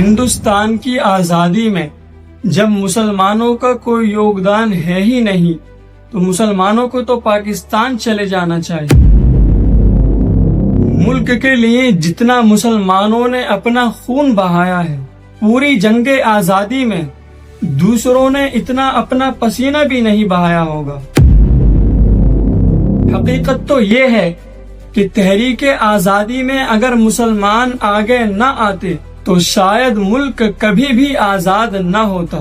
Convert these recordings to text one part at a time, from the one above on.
ہندوستان کی آزادی میں جب مسلمانوں کا کوئی یوگدان ہے ہی نہیں تو مسلمانوں کو تو پاکستان چلے جانا چاہیے۔ ملک کے لیے جتنا مسلمانوں نے اپنا خون بہایا ہے، پوری جنگ آزادی میں دوسروں نے اتنا اپنا پسینہ بھی نہیں بہایا ہوگا۔ حقیقت تو یہ ہے کہ تحریک آزادی میں اگر مسلمان آگے نہ آتے تو شاید ملک کبھی بھی آزاد نہ ہوتا۔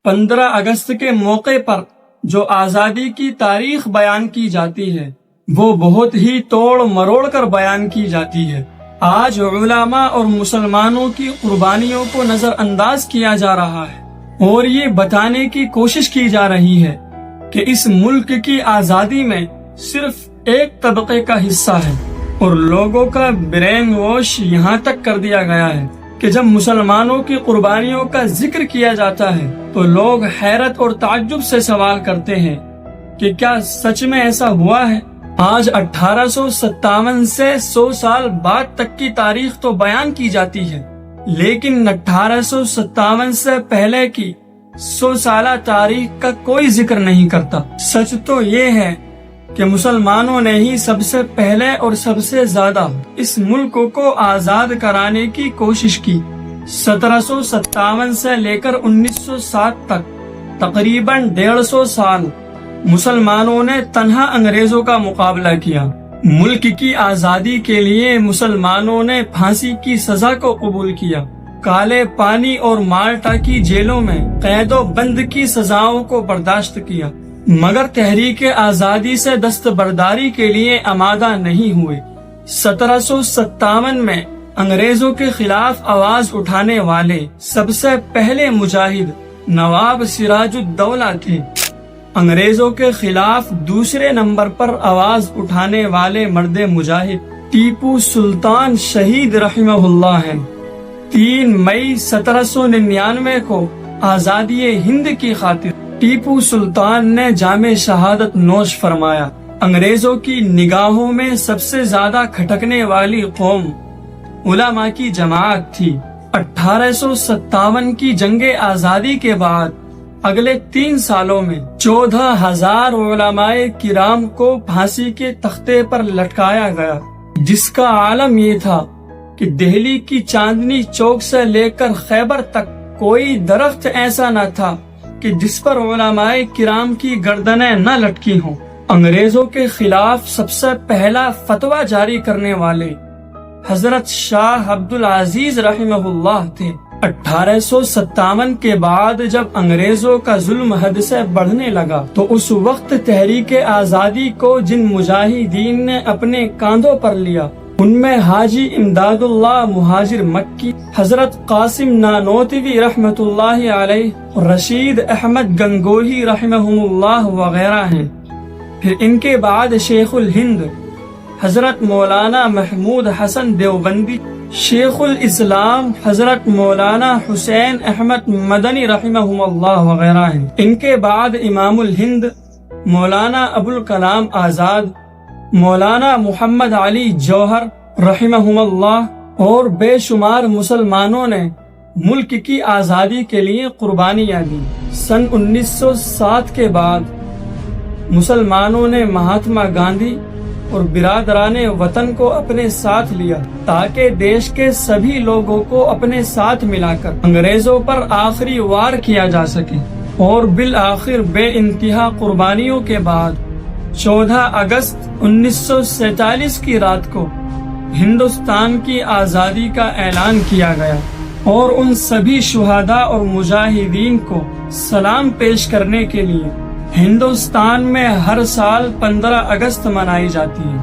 15 اگست کے موقع پر جو آزادی کی تاریخ بیان کی جاتی ہے وہ بہت ہی توڑ مروڑ کر بیان کی جاتی ہے۔ آج علماء اور مسلمانوں کی قربانیوں کو نظر انداز کیا جا رہا ہے اور یہ بتانے کی کوشش کی جا رہی ہے کہ اس ملک کی آزادی میں صرف ایک طبقے کا حصہ ہے، اور لوگوں کا برین واش یہاں تک کر دیا گیا ہے کہ جب مسلمانوں کی قربانیوں کا ذکر کیا جاتا ہے تو لوگ حیرت اور تعجب سے سوال کرتے ہیں کہ کیا سچ میں ایسا ہوا ہے؟ آج 1857 سے 100 سال بعد تک کی تاریخ تو بیان کی جاتی ہے، لیکن 1857 سے پہلے کی 100 سالہ تاریخ کا کوئی ذکر نہیں کرتا۔ سچ تو یہ ہے کہ مسلمانوں نے ہی سب سے پہلے اور سب سے زیادہ اس ملک کو آزاد کرانے کی کوشش کی۔ 1757 سے لے کر 1907 تک تقریباً 150 سال مسلمانوں نے تنہا انگریزوں کا مقابلہ کیا۔ ملک کی آزادی کے لیے مسلمانوں نے پھانسی کی سزا کو قبول کیا، کالے پانی اور مالٹا کی جیلوں میں قید و بند کی سزاؤں کو برداشت کیا، مگر تحریک آزادی سے دستبرداری کے لیے آمادہ نہیں ہوئے۔ 1757 میں انگریزوں کے خلاف آواز اٹھانے والے سب سے پہلے مجاہد نواب سراج الدولہ تھے۔ انگریزوں کے خلاف دوسرے نمبر پر آواز اٹھانے والے مرد مجاہد ٹیپو سلطان شہید رحمہ اللہ ہیں۔ 3 مئی 1799 کو آزادی ہند کی خاطر ٹیپو سلطان نے جام شہادت نوش فرمایا۔ انگریزوں کی نگاہوں میں سب سے زیادہ کھٹکنے والی قوم علماء کی جماعت تھی۔ 1857 کی جنگ آزادی کے بعد اگلے 3 سالوں میں 14,000 علماء کرام کو پھانسی کے تختے پر لٹکایا گیا، جس کا عالم یہ تھا کہ دہلی کی چاندنی چوک سے لے کر خیبر تک کوئی درخت ایسا نہ تھا کہ جس پر علماء کرام کی گردنیں نہ لٹکی ہوں۔ انگریزوں کے خلاف سب سے پہلا فتویٰ جاری کرنے والے حضرت شاہ عبد العزیز رحمہ اللہ تھے۔ 1857 کے بعد جب انگریزوں کا ظلم حد سے بڑھنے لگا تو اس وقت تحریک آزادی کو جن مجاہدین نے اپنے کاندھوں پر لیا ان میں حاجی امداد اللہ مہاجر مکی، حضرت قاسم نانوتوی رحمت اللہ علیہ، رشید احمد گنگوہی رحمہ اللہ وغیرہ ہیں۔ پھر ان کے بعد شیخ الہند حضرت مولانا محمود حسن دیوبندی، شیخ الاسلام حضرت مولانا حسین احمد مدنی رحمہ اللہ وغیرہ ہیں۔ ان کے بعد امام الہند مولانا ابوالکلام آزاد، مولانا محمد علی جوہر رحمہ اللہ اور بے شمار مسلمانوں نے ملک کی آزادی کے لیے قربانیاں دی۔ سن 1907 کے بعد مسلمانوں نے مہاتما گاندھی اور برادران وطن کو اپنے ساتھ لیا تاکہ دیش کے سبھی لوگوں کو اپنے ساتھ ملا کر انگریزوں پر آخری وار کیا جا سکے، اور بالآخر بے انتہا قربانیوں کے بعد 14 اگست 1947 کی رات کو ہندوستان کی آزادی کا اعلان کیا گیا، اور ان سبھی شہداء اور مجاہدین کو سلام پیش کرنے کے لیے ہندوستان میں ہر سال 15 اگست منائی جاتی ہے۔